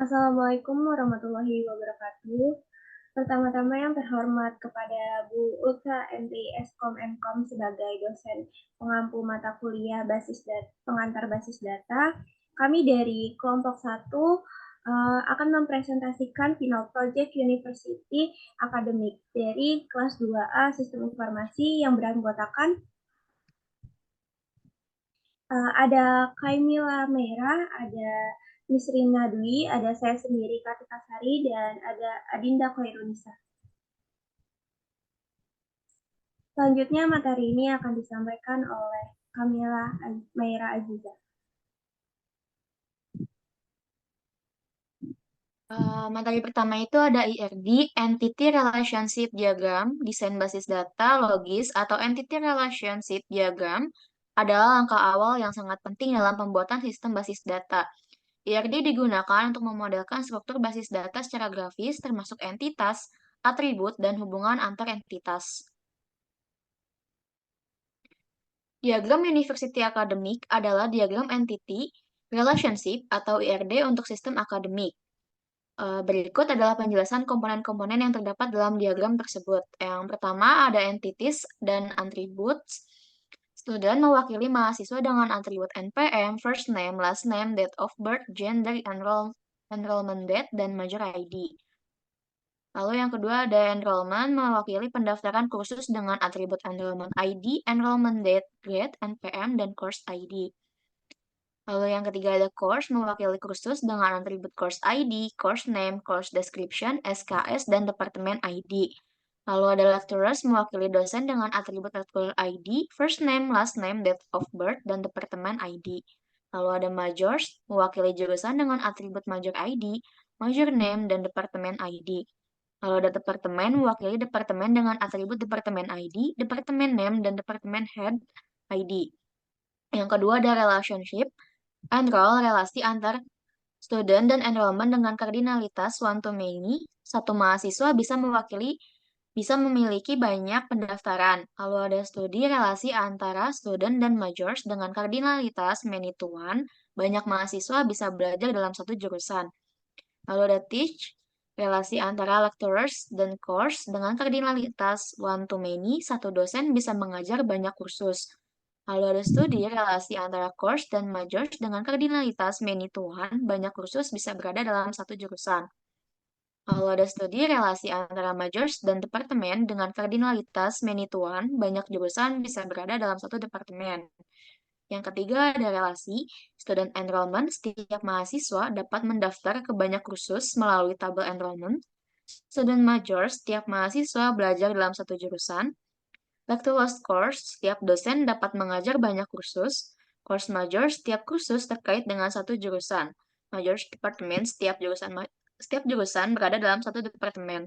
Assalamualaikum warahmatullahi wabarakatuh. Pertama-tama yang terhormat kepada Bu Ulka MT Eskom Mkom sebagai dosen pengampu mata kuliah pengantar basis data. Kami dari kelompok 1 akan mempresentasikan final project University Academic dari kelas 2A Sistem Informasi yang beranggotakan ada Kaimila Merah, ada Miss Rina Dwi, ada saya sendiri Kartika Sari, dan ada Adinda Khairunisa. Selanjutnya materi ini akan disampaikan oleh Kamila Maira Aziza. Materi pertama itu ada IRD, Entity Relationship Diagram, Desain Basis Data, Logis, atau Entity Relationship Diagram adalah langkah awal yang sangat penting dalam pembuatan sistem basis data. IRD digunakan untuk memodelkan struktur basis data secara grafis, termasuk entitas, atribut, dan hubungan antar entitas. Diagram University Academic adalah diagram Entity Relationship atau IRD untuk sistem akademik. Berikut adalah penjelasan komponen-komponen yang terdapat dalam diagram tersebut. Yang pertama ada entities dan attributes. Student mewakili mahasiswa dengan atribut NPM, first name, last name, date of birth, gender, enrollment date, dan major ID. Lalu yang kedua ada enrollment mewakili pendaftaran kursus dengan atribut enrollment ID, enrollment date, grade, NPM, dan course ID. Lalu yang ketiga ada course, mewakili kursus dengan atribut course ID, course name, course description, SKS, dan departemen ID. Lalu ada lecturers, mewakili dosen dengan atribut lecturer ID, first name, last name, date of birth, dan departemen ID. Lalu ada majors, mewakili jurusan dengan atribut major ID, major name, dan departemen ID. Lalu ada departemen, mewakili departemen dengan atribut departemen ID, departemen name, dan departemen head ID. Yang kedua ada relationship, enroll relasi antar student dan enrollment dengan kardinalitas one to many. Satu mahasiswa bisa memiliki banyak pendaftaran. Lalu ada studi relasi antara student dan majors dengan kardinalitas many to one. Banyak mahasiswa bisa belajar dalam satu jurusan. Lalu ada teach relasi antara lecturers dan course dengan kardinalitas one to many. Satu dosen bisa mengajar banyak kursus. Lalu ada studi relasi antara course dan majors dengan kardinalitas many to one, banyak kursus bisa berada dalam satu jurusan. Lalu ada studi relasi antara majors dan departemen dengan kardinalitas many to one, banyak jurusan bisa berada dalam satu departemen. Yang ketiga ada relasi student enrollment, setiap mahasiswa dapat mendaftar ke banyak kursus melalui tabel enrollment. Student majors, setiap mahasiswa belajar dalam satu jurusan. Lecturers course, setiap dosen dapat mengajar banyak kursus. Course major, setiap kursus terkait dengan satu jurusan. Major department, setiap jurusan berada dalam satu departemen.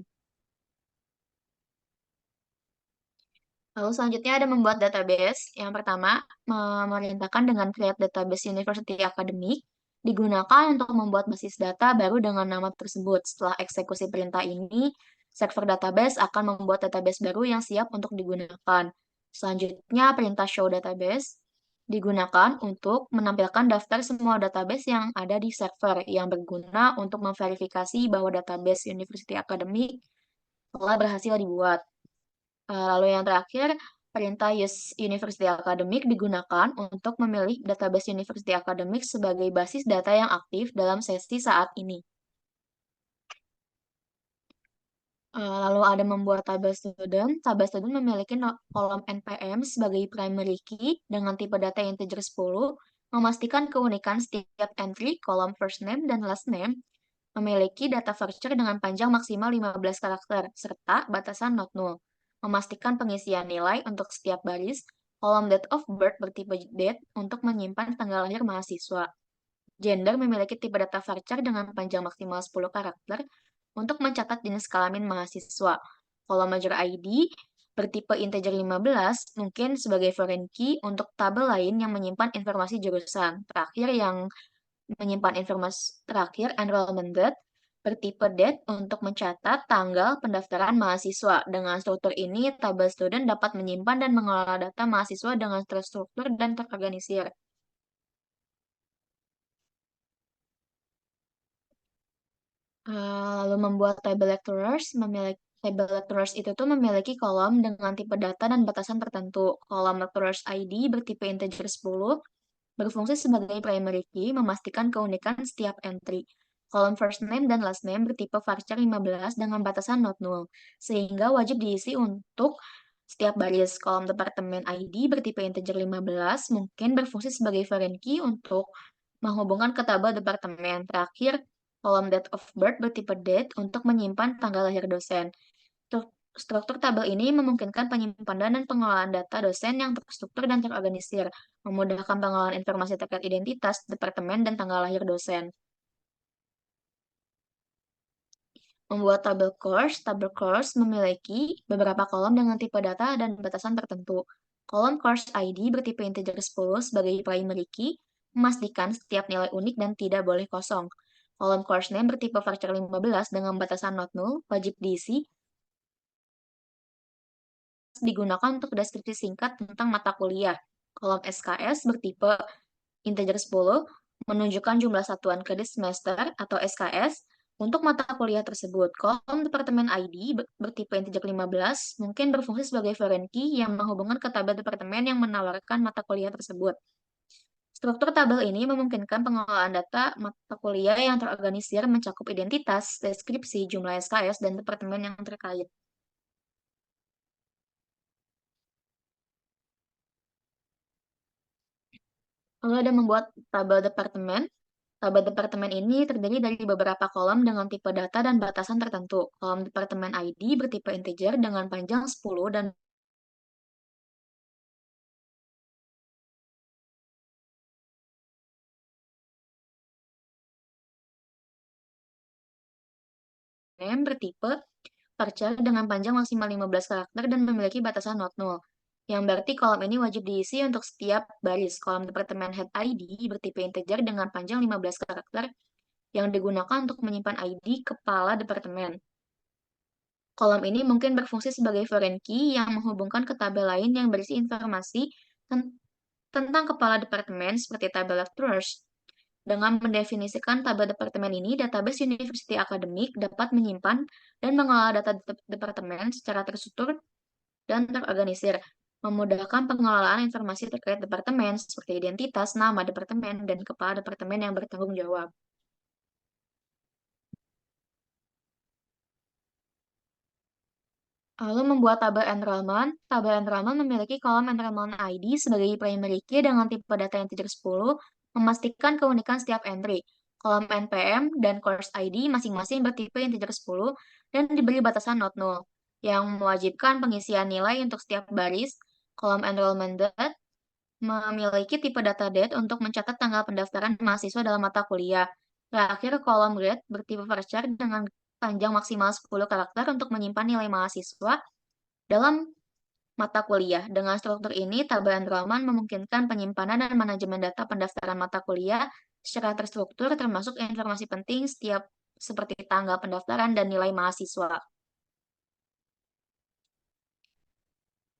Lalu selanjutnya ada membuat database. Yang pertama, memerintahkan dengan create database University Academic digunakan untuk membuat basis data baru dengan nama tersebut. Setelah eksekusi perintah ini, server database akan membuat database baru yang siap untuk digunakan. Selanjutnya, perintah show database digunakan untuk menampilkan daftar semua database yang ada di server yang berguna untuk memverifikasi bahwa database University Academic telah berhasil dibuat. Lalu yang terakhir, perintah use University Academic digunakan untuk memilih database University Academic sebagai basis data yang aktif dalam sesi saat ini. Lalu ada membuat tabel student. Tabel student memiliki kolom NPM sebagai primary key dengan tipe data integer 10, memastikan keunikan setiap entry, kolom first name dan last name, memiliki data structure dengan panjang maksimal 15 karakter, serta batasan not null. Memastikan pengisian nilai untuk setiap baris, kolom date of birth bertipe date untuk menyimpan tanggal lahir mahasiswa. Gender memiliki tipe data structure dengan panjang maksimal 10 karakter untuk mencatat jenis kelamin mahasiswa. Kolom major ID bertipe integer 15 mungkin sebagai foreign key untuk tabel lain yang menyimpan informasi jurusan. Terakhir, enrollment date bertipe date untuk mencatat tanggal pendaftaran mahasiswa. Dengan struktur ini, tabel student dapat menyimpan dan mengelola data mahasiswa dengan terstruktur dan terorganisir. Lalu membuat table lecturers, table lecturers itu tuh memiliki kolom dengan tipe data dan batasan tertentu. Kolom lecturers ID bertipe integer 10 berfungsi sebagai primary key, memastikan keunikan setiap entry. Kolom first name dan last name bertipe varchar 15 dengan batasan not null, sehingga wajib diisi untuk setiap baris. Kolom departemen ID bertipe integer 15 mungkin berfungsi sebagai foreign key untuk menghubungkan ke tabel departemen. Terakhir, kolom date of birth bertipe date untuk menyimpan tanggal lahir dosen. Struktur tabel ini memungkinkan penyimpanan dan pengelolaan data dosen yang terstruktur dan terorganisir, memudahkan pengelolaan informasi terkait identitas, departemen, dan tanggal lahir dosen. Membuat tabel course memiliki beberapa kolom dengan tipe data dan batasan tertentu. Kolom course ID bertipe integer 10 sebagai primary key, memastikan setiap nilai unik dan tidak boleh kosong. Kolom course name bertipe varchar 15 dengan batasan not null, wajib diisi, digunakan untuk deskripsi singkat tentang mata kuliah. Kolom SKS bertipe integer 10 menunjukkan jumlah satuan kredit semester atau SKS untuk mata kuliah tersebut. Kolom departemen ID bertipe integer 15 mungkin berfungsi sebagai foreign key yang menghubungkan ke tabel departemen yang menawarkan mata kuliah tersebut. Struktur tabel ini memungkinkan pengelolaan data mata kuliah yang terorganisir mencakup identitas, deskripsi, jumlah SKS, dan departemen yang terkait. Lalu ada membuat tabel departemen. Tabel departemen ini terdiri dari beberapa kolom dengan tipe data dan batasan tertentu. Kolom departemen ID bertipe integer dengan panjang 10 dan name bertipe varchar dengan panjang maksimal 15 karakter dan memiliki batasan not null. Yang berarti kolom ini wajib diisi untuk setiap baris. Kolom departemen head ID bertipe integer dengan panjang 15 karakter yang digunakan untuk menyimpan ID kepala departemen. Kolom ini mungkin berfungsi sebagai foreign key yang menghubungkan ke tabel lain yang berisi informasi tentang kepala departemen seperti tabel lecturers. Dengan mendefinisikan tabel departemen ini, database University Academic dapat menyimpan dan mengelola data departemen secara terstruktur dan terorganisir, memudahkan pengelolaan informasi terkait departemen seperti identitas, nama departemen, dan kepala departemen yang bertanggung jawab. Lalu membuat tabel enrollment memiliki kolom enrollment ID sebagai primary key dengan tipe data integer 10, memastikan keunikan setiap entry. Kolom NPM dan course ID masing-masing bertipe integer 10 dan diberi batasan not null, yang mewajibkan pengisian nilai untuk setiap baris. Kolom enrollment date memiliki tipe data date untuk mencatat tanggal pendaftaran mahasiswa dalam mata kuliah. Terakhir, kolom grade bertipe varchar dengan panjang maksimal 10 karakter untuk menyimpan nilai mahasiswa dalam mata kuliah. Dengan struktur ini, tabel enrollment memungkinkan penyimpanan dan manajemen data pendaftaran mata kuliah secara terstruktur termasuk informasi penting setiap seperti tanggal pendaftaran dan nilai mahasiswa.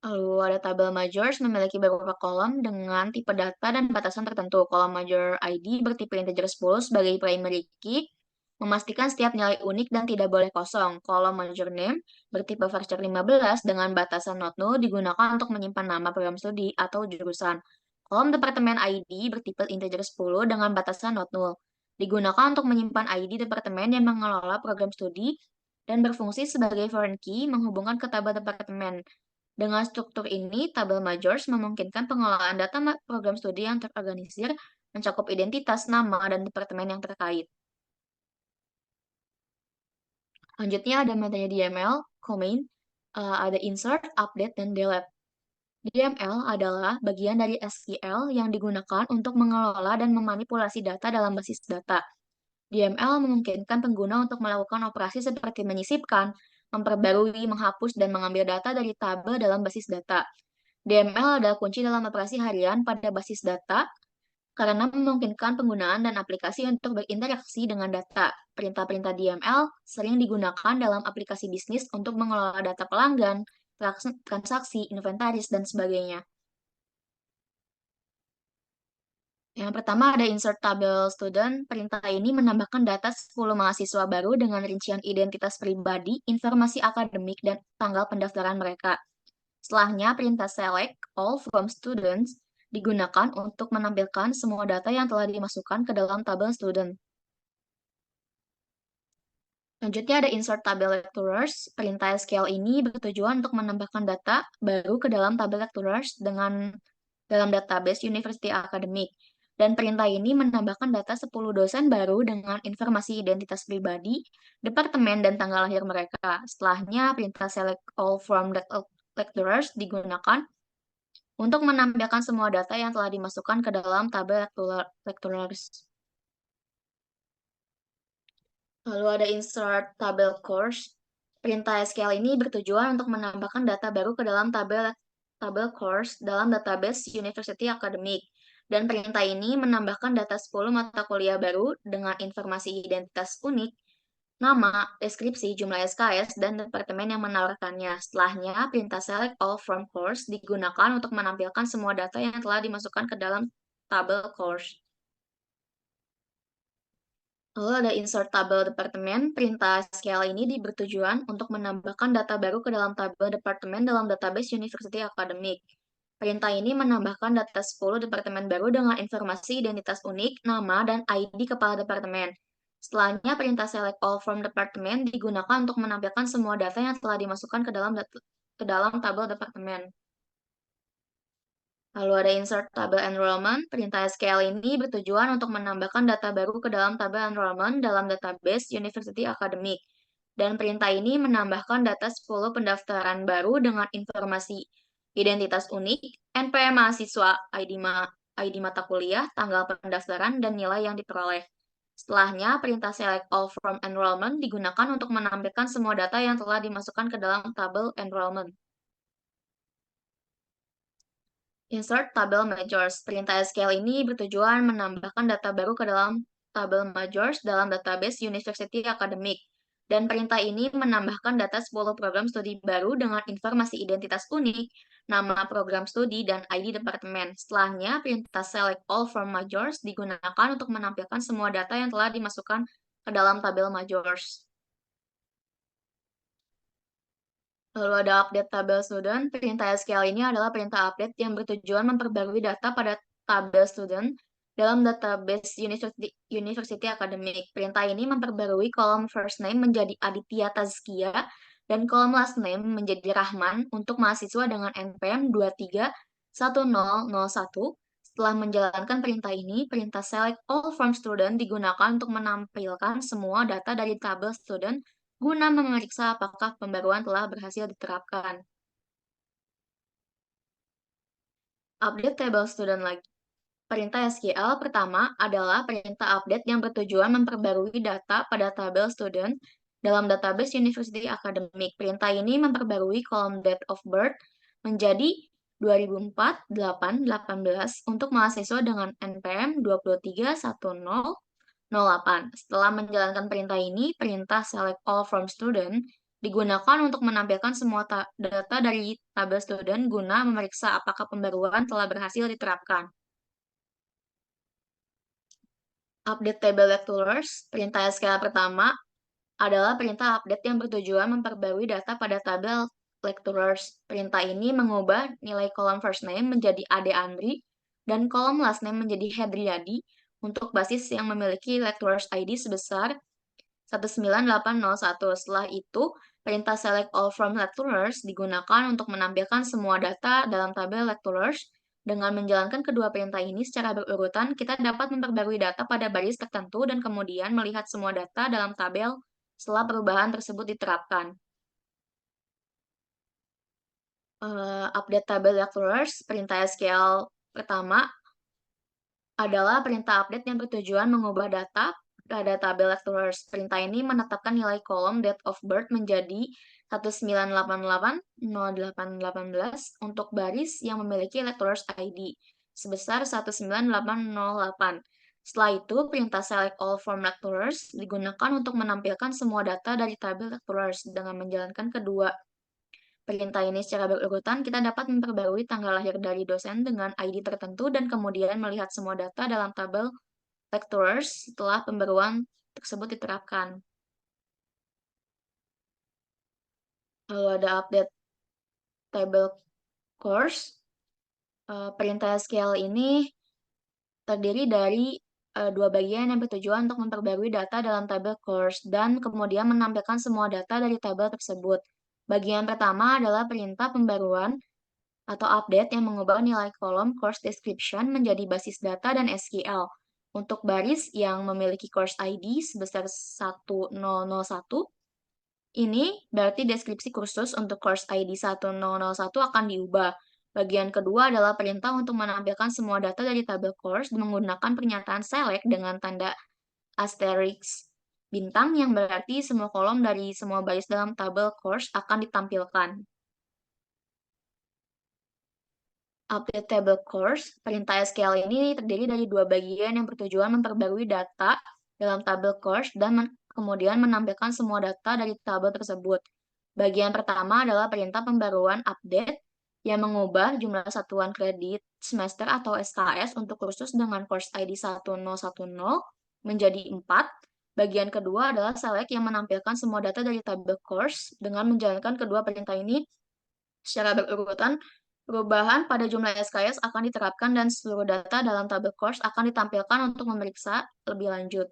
Lalu ada tabel majors memiliki beberapa kolom dengan tipe data dan batasan tertentu. Kolom major ID bertipe integer 10 sebagai primary key, memastikan setiap nilai unik dan tidak boleh kosong. Kolom major name bertipe varchar 15 dengan batasan not null digunakan untuk menyimpan nama program studi atau jurusan. Kolom departemen ID bertipe integer 10 dengan batasan not null, digunakan untuk menyimpan ID departemen yang mengelola program studi dan berfungsi sebagai foreign key menghubungkan ke tabel departemen. Dengan struktur ini, tabel majors memungkinkan pengelolaan data program studi yang terorganisir, mencakup identitas, nama, dan departemen yang terkait. Selanjutnya ada metode DML, comment, ada insert, update, dan delete. DML adalah bagian dari SQL yang digunakan untuk mengelola dan memanipulasi data dalam basis data. DML memungkinkan pengguna untuk melakukan operasi seperti menyisipkan, memperbarui, menghapus, dan mengambil data dari tabel dalam basis data. DML adalah kunci dalam operasi harian pada basis data karena memungkinkan penggunaan dan aplikasi untuk berinteraksi dengan data. Perintah-perintah DML sering digunakan dalam aplikasi bisnis untuk mengelola data pelanggan, transaksi, inventaris, dan sebagainya. Yang pertama ada insert tabel student. Perintah ini menambahkan data 10 mahasiswa baru dengan rincian identitas pribadi, informasi akademik, dan tanggal pendaftaran mereka. Setelahnya, perintah select all from students digunakan untuk menampilkan semua data yang telah dimasukkan ke dalam tabel student. Selanjutnya ada insert tabel lecturers. Perintah SQL ini bertujuan untuk menambahkan data baru ke dalam tabel lecturers dalam database University Academic. Dan perintah ini menambahkan data 10 dosen baru dengan informasi identitas pribadi, departemen, dan tanggal lahir mereka. Setelahnya, perintah select all from lecturers digunakan untuk menampilkan semua data yang telah dimasukkan ke dalam tabel lecturers. Lalu ada insert tabel course. Perintah SQL ini bertujuan untuk menambahkan data baru ke dalam tabel course dalam database University Academic. Dan perintah ini menambahkan data 10 mata kuliah baru dengan informasi identitas unik, nama, deskripsi, jumlah SKS, dan departemen yang menawarkannya. Setelahnya, perintah select all from course digunakan untuk menampilkan semua data yang telah dimasukkan ke dalam tabel course. Lalu ada insert tabel departemen. Perintah SQL ini bertujuan untuk menambahkan data baru ke dalam tabel departemen dalam database University Academic. Perintah ini menambahkan data 10 departemen baru dengan informasi identitas unik, nama, dan ID kepala departemen. Setelahnya, perintah select all from department digunakan untuk menampilkan semua data yang telah dimasukkan ke dalam tabel departemen. Lalu ada insert tabel enrollment. Perintah SQL ini bertujuan untuk menambahkan data baru ke dalam tabel enrollment dalam database University Academic. Dan perintah ini menambahkan data 10 pendaftaran baru dengan informasi identitas unik, NPM mahasiswa, ID mata kuliah, tanggal pendaftaran, dan nilai yang diperoleh. Setelahnya, perintah select all from enrollment digunakan untuk menampilkan semua data yang telah dimasukkan ke dalam tabel enrollment. Insert tabel majors. Perintah SQL ini bertujuan menambahkan data baru ke dalam tabel majors dalam database University Academic. Dan perintah ini menambahkan data 10 program studi baru dengan informasi identitas unik, nama program studi, dan ID departemen. Setelahnya, perintah select all from majors digunakan untuk menampilkan semua data yang telah dimasukkan ke dalam tabel majors. Lalu ada update tabel student. Perintah SQL ini adalah perintah update yang bertujuan memperbarui data pada tabel student dalam database University Academic. Perintah ini memperbarui kolom first name menjadi Aditya Tazkia dan kolom last name menjadi Rahman untuk mahasiswa dengan NPM 231001. Setelah menjalankan perintah ini, perintah select all from student digunakan untuk menampilkan semua data dari tabel student guna memeriksa apakah pembaruan telah berhasil diterapkan. Update table student lagi. Perintah SQL pertama adalah perintah update yang bertujuan memperbarui data pada tabel student dalam database University Academic. Perintah ini memperbarui kolom date of birth menjadi 2004, 8, 18 untuk mahasiswa dengan NPM 231008. Setelah menjalankan perintah ini, perintah select all from student digunakan untuk menampilkan semua data dari tabel student guna memeriksa apakah pembaruan telah berhasil diterapkan. Update table lecturers. Perintah SQL pertama adalah perintah update yang bertujuan memperbarui data pada tabel lecturers. Perintah ini mengubah nilai kolom first name menjadi Ade Andri dan kolom last name menjadi Hedriyadi untuk basis yang memiliki lecturers ID sebesar 19801. Setelah itu, perintah select all from lecturers digunakan untuk menampilkan semua data dalam tabel lecturers. Dengan menjalankan kedua perintah ini secara berurutan, kita dapat memperbarui data pada baris tertentu dan kemudian melihat semua data dalam tabel setelah perubahan tersebut diterapkan. Update tabel lecturers, perintah SQL pertama adalah perintah update yang bertujuan mengubah data pada tabel lecturers. Perintah ini menetapkan nilai kolom date of birth menjadi 1988-0818 untuk baris yang memiliki lecturers ID sebesar 19808. Setelah itu, perintah select all from lecturers digunakan untuk menampilkan semua data dari tabel lecturers dengan menjalankan kedua perintah ini secara berurutan, kita dapat memperbarui tanggal lahir dari dosen dengan ID tertentu dan kemudian melihat semua data dalam tabel lecturers setelah pembaruan tersebut diterapkan. Lalu ada update table course. Perintah SQL ini terdiri dari dua bagian yang bertujuan untuk memperbarui data dalam tabel course dan kemudian menampilkan semua data dari tabel tersebut. Bagian pertama adalah perintah pembaruan atau update yang mengubah nilai kolom course description menjadi basis data dan SQL. Untuk baris yang memiliki course ID sebesar 1001, ini berarti deskripsi kursus untuk course ID 1001 akan diubah. Bagian kedua adalah perintah untuk menampilkan semua data dari tabel course menggunakan pernyataan select dengan tanda asterisk bintang yang berarti semua kolom dari semua baris dalam tabel course akan ditampilkan. Update table course, perintah SQL ini terdiri dari dua bagian yang bertujuan memperbarui data dalam tabel course dan kemudian menampilkan semua data dari tabel tersebut. Bagian pertama adalah perintah pembaruan update yang mengubah jumlah satuan kredit semester atau SKS untuk kursus dengan course ID 1010 menjadi 4. Bagian kedua adalah select yang menampilkan semua data dari tabel course dengan menjalankan kedua perintah ini secara berurutan. Perubahan pada jumlah SKS akan diterapkan dan seluruh data dalam tabel course akan ditampilkan untuk memeriksa lebih lanjut.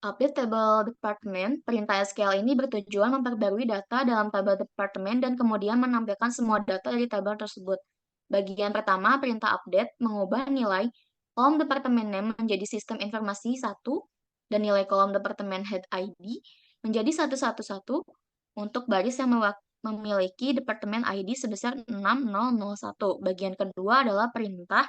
Update tabel departemen, perintah SQL ini bertujuan memperbarui data dalam tabel departemen dan kemudian menampilkan semua data dari tabel tersebut. Bagian pertama, perintah update mengubah nilai kolom departemen name menjadi sistem informasi 1 dan nilai kolom departemen head ID menjadi 111 untuk baris yang memiliki departemen ID sebesar 6001. Bagian kedua adalah perintah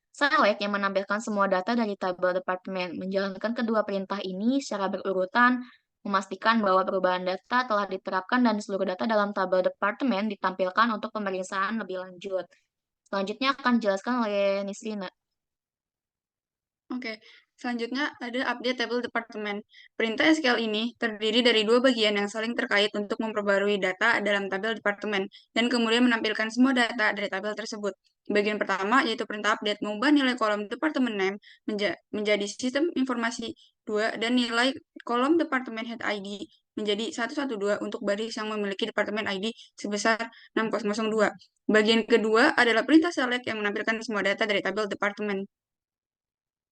select yang menampilkan semua data dari tabel departemen. Menjalankan kedua perintah ini secara berurutan, memastikan bahwa perubahan data telah diterapkan dan seluruh data dalam tabel departemen ditampilkan untuk pemeriksaan lebih lanjut. Selanjutnya akan dijelaskan oleh Nisrina. Oke, selanjutnya ada update table departemen. Perintah SQL ini terdiri dari dua bagian yang saling terkait untuk memperbarui data dalam tabel departemen dan kemudian menampilkan semua data dari tabel tersebut. Bagian pertama yaitu perintah update mengubah nilai kolom departemen name menjadi sistem informasi 2 dan nilai kolom departemen head ID menjadi 112 untuk baris yang memiliki departemen ID sebesar 6002. Bagian kedua adalah perintah select yang menampilkan semua data dari tabel departemen.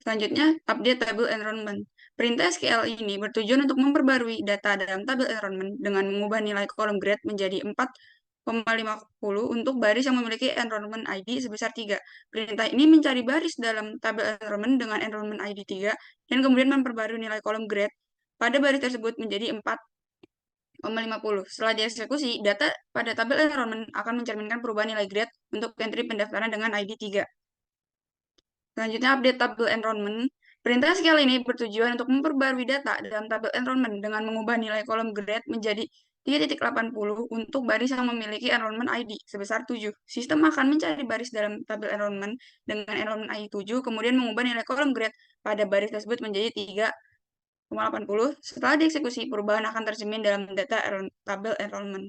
Selanjutnya, update table enrollment. Perintah SQL ini bertujuan untuk memperbarui data dalam tabel enrollment dengan mengubah nilai kolom grade menjadi 4,50 untuk baris yang memiliki enrollment ID sebesar 3. Perintah ini mencari baris dalam tabel enrollment dengan enrollment ID 3 dan kemudian memperbarui nilai kolom grade pada baris tersebut menjadi 4,50. Setelah dieksekusi, data pada tabel enrollment akan mencerminkan perubahan nilai grade untuk entry pendaftaran dengan ID 3. Selanjutnya, update tabel enrollment. Perintah SQL ini bertujuan untuk memperbarui data dalam tabel enrollment dengan mengubah nilai kolom grade menjadi 3.80 untuk baris yang memiliki enrollment ID sebesar 7. Sistem akan mencari baris dalam tabel enrollment dengan enrollment ID 7, kemudian mengubah nilai kolom grade pada baris tersebut menjadi 3,80. Setelah dieksekusi, perubahan akan tercermin dalam data tabel enrollment.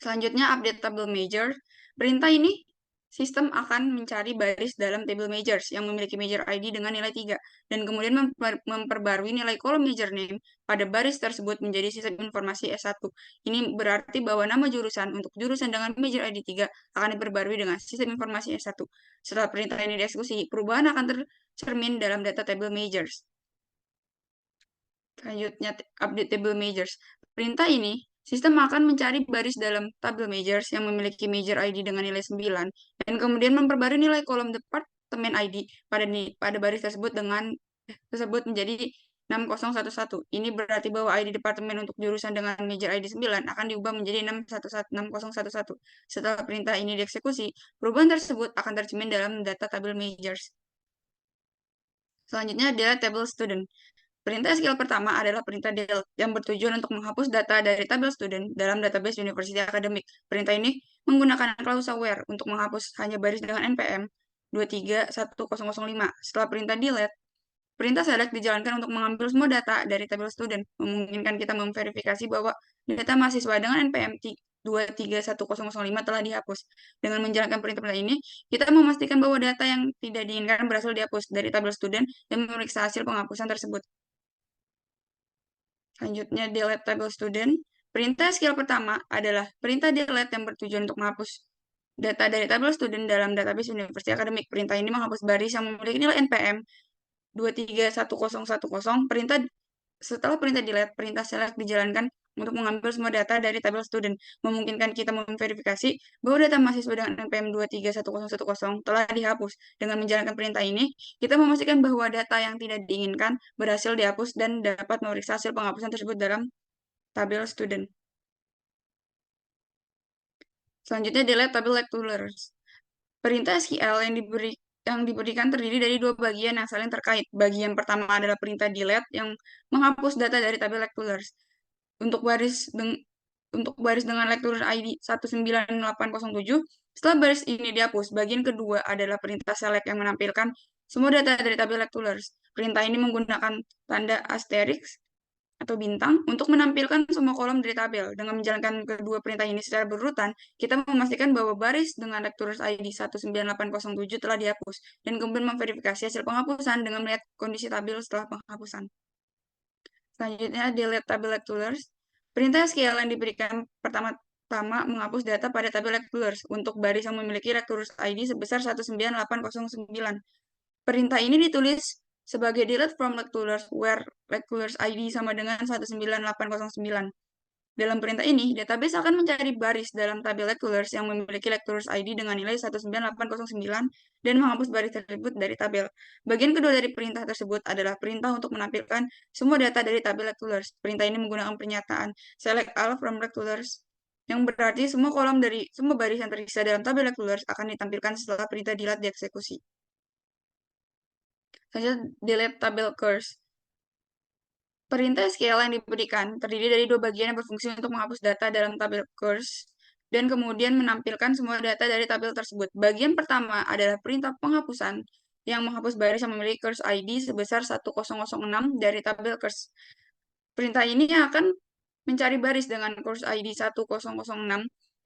Selanjutnya, update table major. Perintah ini sistem akan mencari baris dalam table majors yang memiliki major ID dengan nilai 3 dan kemudian memperbarui nilai kolom major name pada baris tersebut menjadi sistem informasi S1. Ini berarti bahwa nama jurusan untuk jurusan dengan major ID 3 akan diperbarui dengan sistem informasi S1. Setelah perintah ini dieksekusi, perubahan akan tercermin dalam data table majors. Selanjutnya, update table majors. Perintah ini sistem akan mencari baris dalam tabel majors yang memiliki major ID dengan nilai 9 dan kemudian memperbarui nilai kolom departemen ID pada baris tersebut menjadi 6011. Ini berarti bahwa ID departemen untuk jurusan dengan major ID 9 akan diubah menjadi 6011. Setelah perintah ini dieksekusi, perubahan tersebut akan tercermin dalam data tabel majors. Selanjutnya adalah table student. Perintah SQL pertama adalah perintah delete yang bertujuan untuk menghapus data dari tabel student dalam database University Academic. Perintah ini menggunakan klausa where untuk menghapus hanya baris dengan NPM 231.005. Setelah perintah delete, perintah select dijalankan untuk mengambil semua data dari tabel student, memungkinkan kita memverifikasi bahwa data mahasiswa dengan NPM 231.005 telah dihapus. Dengan menjalankan perintah ini, kita memastikan bahwa data yang tidak diinginkan berhasil dihapus dari tabel student dan memeriksa hasil penghapusan tersebut. Selanjutnya, delete tabel student. Perintah skill pertama adalah perintah delete yang bertujuan untuk menghapus data dari tabel student dalam database Universitas Akademik. Perintah ini menghapus baris yang memiliki nilai NPM 231.010. Setelah perintah delete, perintah select dijalankan untuk mengambil semua data dari tabel student, memungkinkan kita memverifikasi bahwa data mahasiswa dengan NPM 231.010 telah dihapus. Dengan menjalankan perintah ini, kita memastikan bahwa data yang tidak diinginkan berhasil dihapus dan dapat memeriksa hasil penghapusan tersebut dalam tabel student. Selanjutnya, delete tabel lecturers. Perintah SQL yang diberikan terdiri dari dua bagian yang saling terkait. Bagian pertama adalah perintah delete yang menghapus data dari tabel lecturers. Untuk baris dengan lecturer ID 19807, setelah baris ini dihapus, bagian kedua adalah perintah select yang menampilkan semua data dari tabel lecturers. Perintah ini menggunakan tanda asterisk atau bintang untuk menampilkan semua kolom dari tabel. Dengan menjalankan kedua perintah ini secara berurutan, kita memastikan bahwa baris dengan lecturers ID 19807 telah dihapus, dan kemudian memverifikasi hasil penghapusan dengan melihat kondisi tabel setelah penghapusan. Selanjutnya, delete tabel lecturers. Perintah SQL yang diberikan pertama-tama menghapus data pada tabel lecturers untuk baris yang memiliki lecturers ID sebesar 19809. Perintah ini ditulis sebagai delete from lecturers where lecturers ID sama dengan 19809. Dalam perintah ini, database akan mencari baris dalam tabel lecturers yang memiliki lecturers ID dengan nilai 19809 dan menghapus baris tersebut dari tabel. Bagian kedua dari perintah tersebut adalah perintah untuk menampilkan semua data dari tabel lecturers. Perintah ini menggunakan pernyataan select all from lecturers, yang berarti semua kolom dari semua baris yang terisa dalam tabel lecturers akan ditampilkan setelah perintah delete dieksekusi. Selanjutnya, delete tabel curse. Perintah SQL yang diberikan terdiri dari dua bagian yang berfungsi untuk menghapus data dalam tabel curse dan kemudian menampilkan semua data dari tabel tersebut. Bagian pertama adalah perintah penghapusan yang menghapus baris yang memiliki curse ID sebesar 1006 dari tabel curse. Perintah ini akan mencari baris dengan curse ID 1006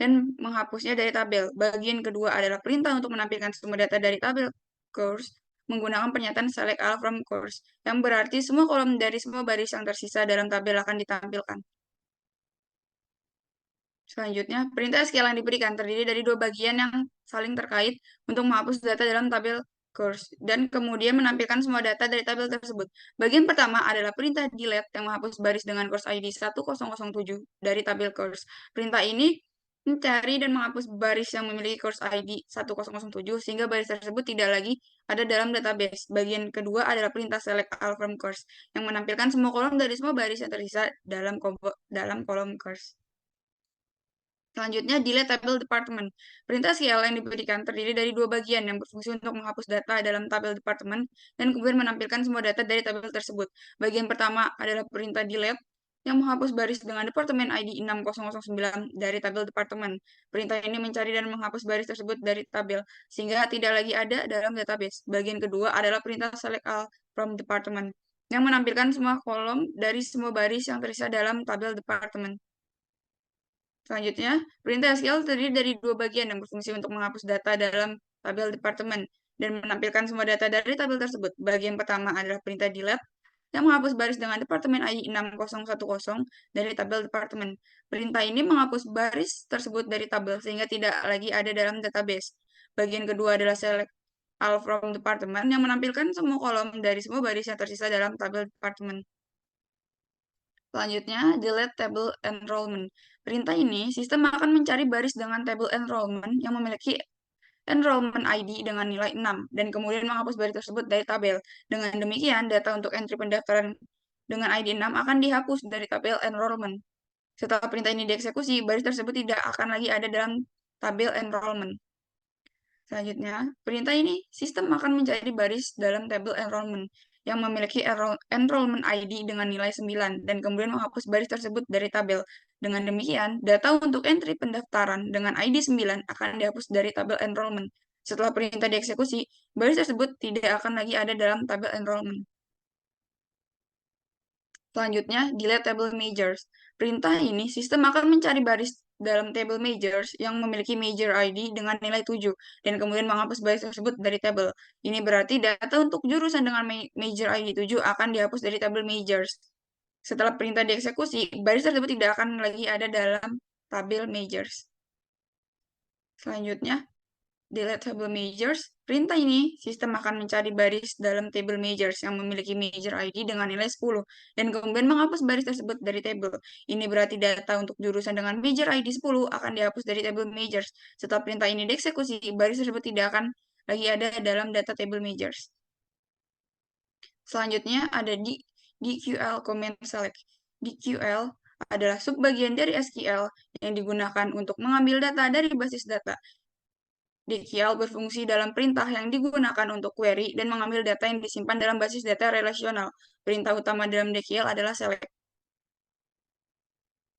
dan menghapusnya dari tabel. Bagian kedua adalah perintah untuk menampilkan semua data dari tabel curse menggunakan pernyataan select all from course, yang berarti semua kolom dari semua baris yang tersisa dalam tabel akan ditampilkan. Selanjutnya, perintah SQL yang diberikan terdiri dari dua bagian yang saling terkait untuk menghapus data dalam tabel course dan kemudian menampilkan semua data dari tabel tersebut. Bagian pertama adalah perintah delete yang menghapus baris dengan course ID 1007 dari tabel course. Perintah ini mencari dan menghapus baris yang memiliki course ID 1007 sehingga baris tersebut tidak lagi ada dalam database. Bagian kedua adalah perintah select all from course yang menampilkan semua kolom dari semua baris yang tersisa dalam kolom course. Selanjutnya, delete tabel department. Perintah SQL yang diberikan terdiri dari dua bagian yang berfungsi untuk menghapus data dalam tabel department dan kemudian menampilkan semua data dari tabel tersebut. Bagian pertama adalah perintah delete yang menghapus baris dengan departemen ID 6009 dari tabel departemen. Perintah ini mencari dan menghapus baris tersebut dari tabel, sehingga tidak lagi ada dalam database. Bagian kedua adalah perintah select all from department, yang menampilkan semua kolom dari semua baris yang tersisa dalam tabel departemen. Selanjutnya, perintah SQL terdiri dari dua bagian yang berfungsi untuk menghapus data dalam tabel departemen dan menampilkan semua data dari tabel tersebut. Bagian pertama adalah perintah delete yang menghapus baris dengan departemen ID 6010 dari tabel departemen. Perintah ini menghapus baris tersebut dari tabel sehingga tidak lagi ada dalam database. Bagian kedua adalah select all from department yang menampilkan semua kolom dari semua baris yang tersisa dalam tabel departemen. Selanjutnya, delete table enrollment. Perintah ini, sistem akan mencari baris dengan table enrollment yang memiliki enrollment ID dengan nilai 6, dan kemudian menghapus baris tersebut dari tabel. Dengan demikian, data untuk entry pendaftaran dengan ID 6 akan dihapus dari tabel enrollment. Setelah perintah ini dieksekusi, baris tersebut tidak akan lagi ada dalam tabel enrollment. Selanjutnya, perintah ini, sistem akan mencari baris dalam tabel enrollment yang memiliki enrollment ID dengan nilai 9 dan kemudian menghapus baris tersebut dari tabel. Dengan demikian, data untuk entry pendaftaran dengan ID 9 akan dihapus dari tabel enrollment. Setelah perintah dieksekusi, baris tersebut tidak akan lagi ada dalam tabel enrollment. Selanjutnya, delete table majors. Perintah ini, sistem akan mencari baris dalam table majors yang memiliki major ID dengan nilai 7, dan kemudian menghapus baris tersebut dari tabel. Ini berarti data untuk jurusan dengan major ID 7 akan dihapus dari table majors. Setelah perintah dieksekusi, baris tersebut tidak akan lagi ada dalam tabel majors. Selanjutnya, delete table majors. Perintah ini, sistem akan mencari baris dalam table majors yang memiliki major ID dengan nilai 10, dan kemudian menghapus baris tersebut dari tabel. Ini berarti data untuk jurusan dengan major ID 10 akan dihapus dari table majors. Setelah perintah ini dieksekusi, baris tersebut tidak akan lagi ada dalam data table majors. Selanjutnya ada di DQL comment select. DQL adalah subbagian dari SQL yang digunakan untuk mengambil data dari basis data. DQL berfungsi dalam perintah yang digunakan untuk query dan mengambil data yang disimpan dalam basis data relasional. Perintah utama dalam DQL adalah select.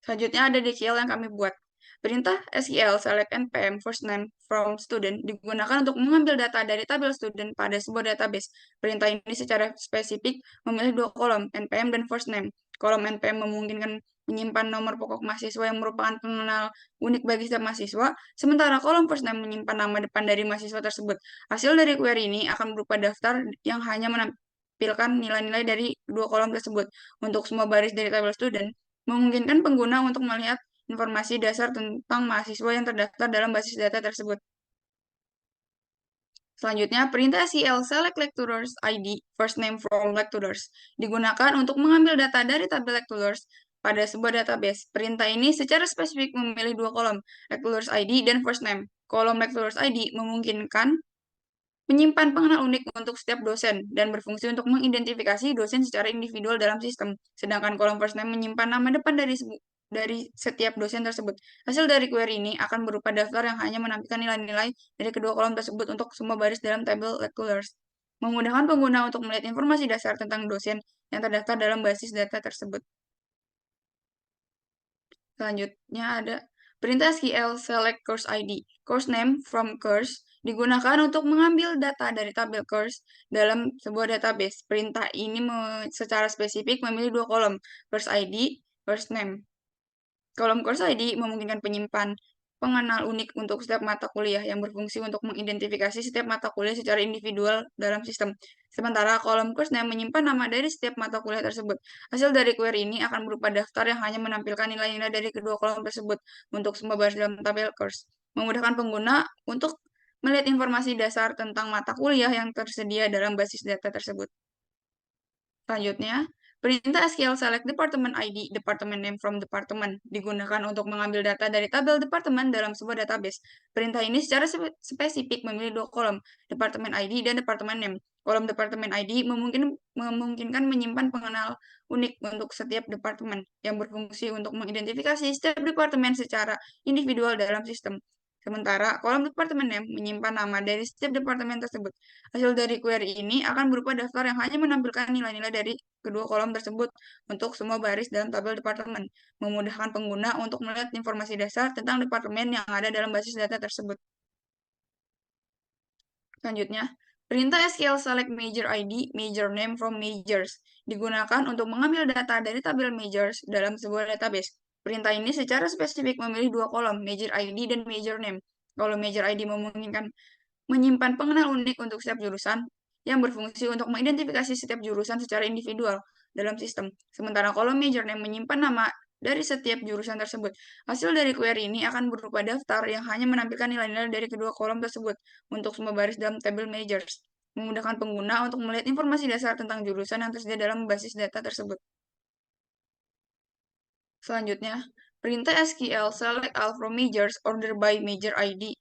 Selanjutnya ada DQL yang kami buat. Perintah SQL select npm first name from student digunakan untuk mengambil data dari tabel student pada sebuah database. Perintah ini secara spesifik memilih dua kolom, npm dan first name. Kolom npm memungkinkan menyimpan nomor pokok mahasiswa yang merupakan pengenal unik bagi setiap mahasiswa, sementara kolom first name menyimpan nama depan dari mahasiswa tersebut. Hasil dari query ini akan berupa daftar yang hanya menampilkan nilai-nilai dari dua kolom tersebut. Untuk semua baris dari tabel student, memungkinkan pengguna untuk melihat informasi dasar tentang mahasiswa yang terdaftar dalam basis data tersebut. Selanjutnya, perintah SQL select lecturers ID first name from lecturers digunakan untuk mengambil data dari tabel lecturers pada sebuah database. Perintah ini secara spesifik memilih dua kolom, lecturers ID dan first name. Kolom lecturers ID memungkinkan menyimpan pengenal unik untuk setiap dosen dan berfungsi untuk mengidentifikasi dosen secara individual dalam sistem. Sedangkan kolom first name menyimpan nama depan dari setiap dosen tersebut. Hasil dari query ini akan berupa daftar yang hanya menampilkan nilai-nilai dari kedua kolom tersebut untuk semua baris dalam tabel lecturers, memudahkan pengguna untuk melihat informasi dasar tentang dosen yang terdaftar dalam basis data tersebut. Selanjutnya ada perintah SQL select course ID. Course name from course digunakan untuk mengambil data dari tabel course dalam sebuah database. Perintah ini secara spesifik memilih dua kolom, course ID, course name. Kolom course ID memungkinkan penyimpan pengenal unik untuk setiap mata kuliah yang berfungsi untuk mengidentifikasi setiap mata kuliah secara individual dalam sistem. Sementara kolom course name menyimpan nama dari setiap mata kuliah tersebut. Hasil dari query ini akan berupa daftar yang hanya menampilkan nilai-nilai dari kedua kolom tersebut untuk semua baris dalam tabel course, memudahkan pengguna untuk melihat informasi dasar tentang mata kuliah yang tersedia dalam basis data tersebut. Selanjutnya, perintah SQL select department ID, department name from department digunakan untuk mengambil data dari tabel departemen dalam sebuah database. Perintah ini secara spesifik memilih dua kolom, department ID dan department name. Kolom department ID memungkinkan menyimpan pengenal unik untuk setiap departemen yang berfungsi untuk mengidentifikasi setiap departemen secara individual dalam sistem. Sementara kolom departemen name menyimpan nama dari setiap departemen tersebut. Hasil dari query ini akan berupa daftar yang hanya menampilkan nilai-nilai dari kedua kolom tersebut untuk semua baris dalam tabel departemen, memudahkan pengguna untuk melihat informasi dasar tentang departemen yang ada dalam basis data tersebut. Selanjutnya, perintah SQL select major ID, major name from majors digunakan untuk mengambil data dari tabel majors dalam sebuah database. Perintah ini secara spesifik memilih dua kolom, major ID dan major name. Kalau major ID memungkinkan menyimpan pengenal unik untuk setiap jurusan yang berfungsi untuk mengidentifikasi setiap jurusan secara individual dalam sistem. Sementara kolom major name menyimpan nama dari setiap jurusan tersebut. Hasil dari query ini akan berupa daftar yang hanya menampilkan nilai-nilai dari kedua kolom tersebut untuk semua baris dalam tabel majors, memudahkan pengguna untuk melihat informasi dasar tentang jurusan yang tersedia dalam basis data tersebut. Selanjutnya, perintah SQL select all from majors order by major ID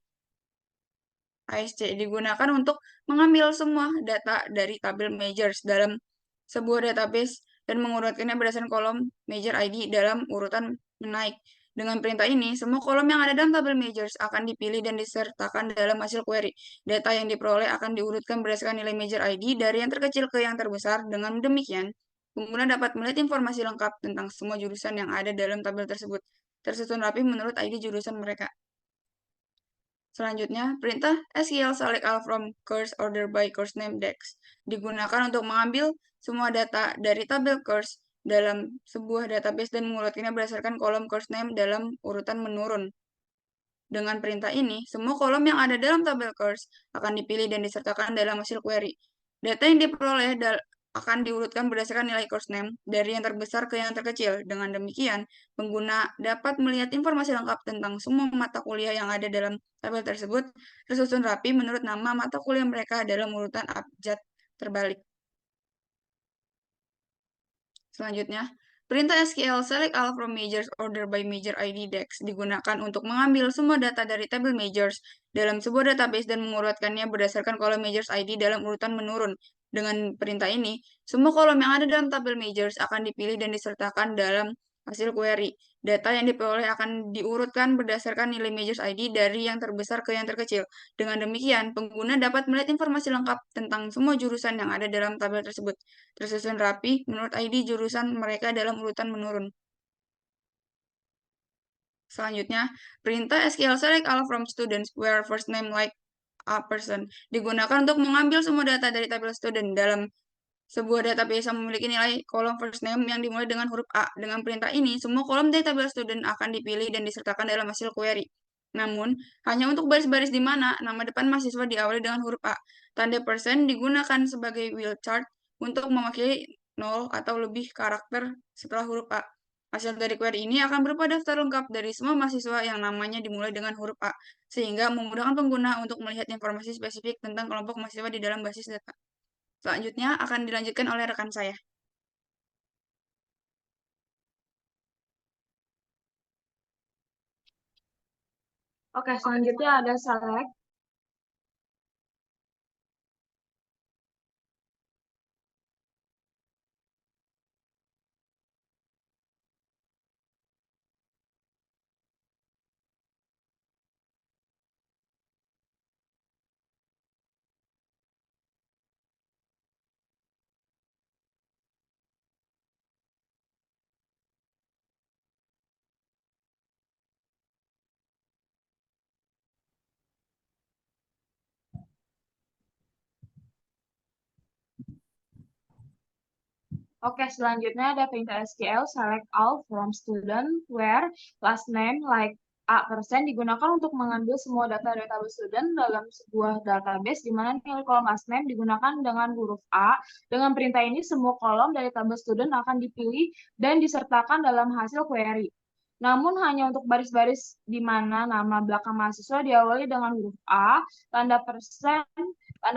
ASC digunakan untuk mengambil semua data dari tabel majors dalam sebuah database dan mengurutkannya berdasarkan kolom major ID dalam urutan menaik. Dengan perintah ini, semua kolom yang ada dalam tabel majors akan dipilih dan disertakan dalam hasil query. Data yang diperoleh akan diurutkan berdasarkan nilai major ID dari yang terkecil ke yang terbesar. Dengan demikian, pengguna dapat melihat informasi lengkap tentang semua jurusan yang ada dalam tabel tersebut, tersusun rapi menurut ID jurusan mereka. Selanjutnya, perintah SQL select all from course order by course name dex digunakan untuk mengambil semua data dari tabel course dalam sebuah database dan mengurutkannya berdasarkan kolom course name dalam urutan menurun. Dengan perintah ini, semua kolom yang ada dalam tabel course akan dipilih dan disertakan dalam hasil query. Data yang diperoleh akan diurutkan berdasarkan nilai course name dari yang terbesar ke yang terkecil. Dengan demikian, pengguna dapat melihat informasi lengkap tentang semua mata kuliah yang ada dalam tabel tersebut, tersusun rapi menurut nama mata kuliah mereka dalam urutan abjad terbalik. Selanjutnya, perintah SQL select all from majors order by major ID DEX digunakan untuk mengambil semua data dari tabel majors dalam sebuah database dan mengurutkannya berdasarkan kolom majors ID dalam urutan menurun. Dengan perintah ini, semua kolom yang ada dalam tabel majors akan dipilih dan disertakan dalam hasil query. Data yang diperoleh akan diurutkan berdasarkan nilai majors ID dari yang terbesar ke yang terkecil. Dengan demikian, pengguna dapat melihat informasi lengkap tentang semua jurusan yang ada dalam tabel tersebut, tersusun rapi menurut ID jurusan mereka dalam urutan menurun. Selanjutnya, perintah SQL select all from students where first name like a person digunakan untuk mengambil semua data dari tabel student dalam sebuah database yang memiliki nilai kolom first name yang dimulai dengan huruf A. Dengan perintah ini, semua kolom dari tabel student akan dipilih dan disertakan dalam hasil query. Namun, hanya untuk baris-baris di mana nama depan mahasiswa diawali dengan huruf A. Tanda persen digunakan sebagai wildcard untuk mewakili 0 atau lebih karakter setelah huruf A. Hasil dari query ini akan berupa daftar lengkap dari semua mahasiswa yang namanya dimulai dengan huruf A, sehingga memudahkan pengguna untuk melihat informasi spesifik tentang kelompok mahasiswa di dalam basis data. Selanjutnya akan dilanjutkan oleh rekan saya. Oke, selanjutnya ada select. Oke, selanjutnya ada perintah SQL select all from student where last name like A% digunakan untuk mengambil semua data dari tabel student dalam sebuah database di mana nilai kolom last name digunakan dengan huruf A. Dengan perintah ini, semua kolom dari tabel student akan dipilih dan disertakan dalam hasil query. Namun hanya untuk baris-baris di mana nama belakang mahasiswa diawali dengan huruf A, Tanda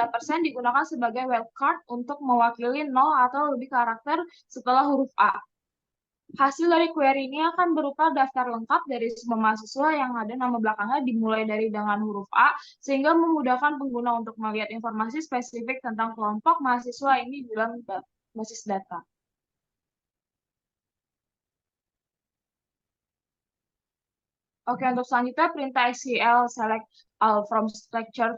persen digunakan sebagai wildcard untuk mewakili 0 atau lebih karakter setelah huruf A. Hasil dari query ini akan berupa daftar lengkap dari semua mahasiswa yang ada nama belakangnya dimulai dari dengan huruf A, sehingga memudahkan pengguna untuk melihat informasi spesifik tentang kelompok mahasiswa ini dalam basis data. Oke, untuk selanjutnya perintah SQL select all from structure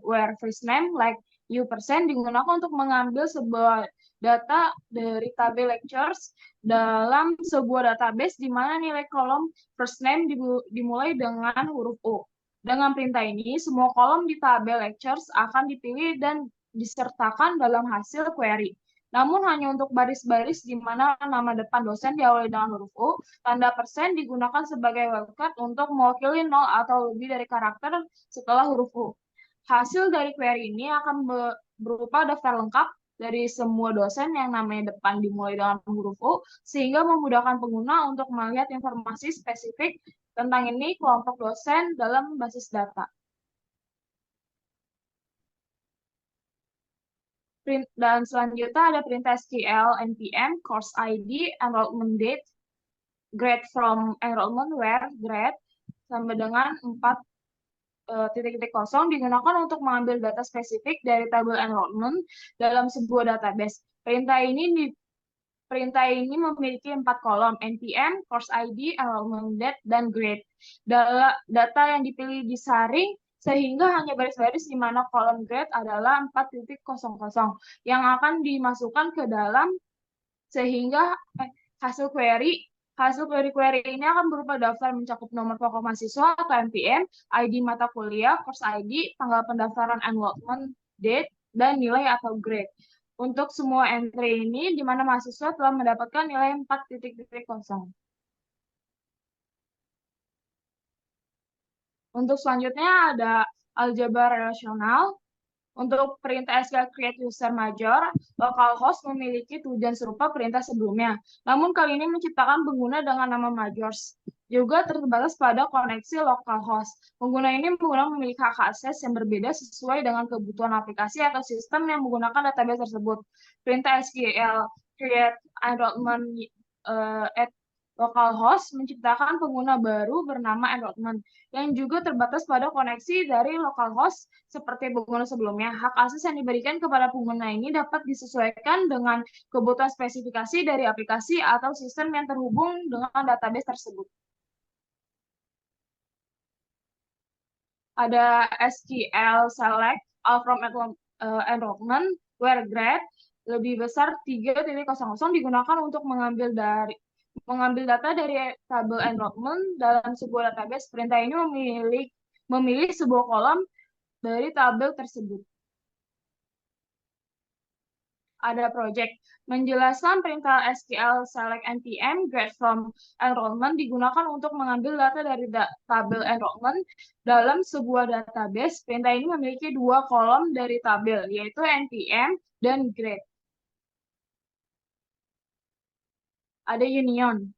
where first name like U% digunakan untuk mengambil sebuah data dari tabel lectures dalam sebuah database di mana nilai kolom first name dimulai dengan huruf U. Dengan perintah ini, semua kolom di tabel lectures akan dipilih dan disertakan dalam hasil query. Namun hanya untuk baris-baris di mana nama depan dosen diawali dengan huruf U, tanda persen digunakan sebagai wildcard untuk mewakili 0 atau lebih dari karakter setelah huruf U. Hasil dari query ini akan berupa daftar lengkap dari semua dosen yang namanya depan dimulai dengan huruf U, sehingga memudahkan pengguna untuk melihat informasi spesifik tentang ini kelompok dosen dalam basis data. Dan selanjutnya ada perintah SQL npm course ID enrollment date grade from enrollment where grade sampai dengan 4 digunakan untuk mengambil data spesifik dari tabel enrollment dalam sebuah database. Perintah ini memiliki 4 kolom, npm, course ID, enrollment date, dan grade. Data yang dipilih disaring sehingga hanya baris-baris di mana kolom grade adalah 4.00 yang akan dimasukkan ke dalam sehingga hasil query ini akan berupa daftar mencakup nomor pokok mahasiswa atau NPM, ID mata kuliah, course ID, tanggal pendaftaran enrollment date, dan nilai atau grade. untuk semua entry ini, di mana mahasiswa telah mendapatkan nilai 4.0. Untuk selanjutnya ada aljabar relasional. Untuk perintah SQL create user major, localhost memiliki tujuan serupa perintah sebelumnya. Namun kali ini menciptakan pengguna dengan nama majors. Juga terbatas pada koneksi localhost. Pengguna ini memiliki hak akses yang berbeda sesuai dengan kebutuhan aplikasi atau sistem yang menggunakan database tersebut. Perintah SQL create enrollment at localhost menciptakan pengguna baru bernama enrollment yang juga terbatas pada koneksi dari localhost seperti pengguna sebelumnya. Hak akses yang diberikan kepada pengguna ini dapat disesuaikan dengan kebutuhan spesifikasi dari aplikasi atau sistem yang terhubung dengan database tersebut. Ada SQL select all from enrollment where grade lebih besar 3.00 digunakan untuk mengambil data dari tabel enrollment dalam sebuah database. Perintah ini memilih sebuah kolom dari tabel tersebut. Ada project. Menjelaskan perintah SQL select npm grade from enrollment digunakan untuk mengambil data dari tabel enrollment dalam sebuah database. Perintah ini memiliki dua kolom dari tabel, yaitu npm dan grade. Ada union.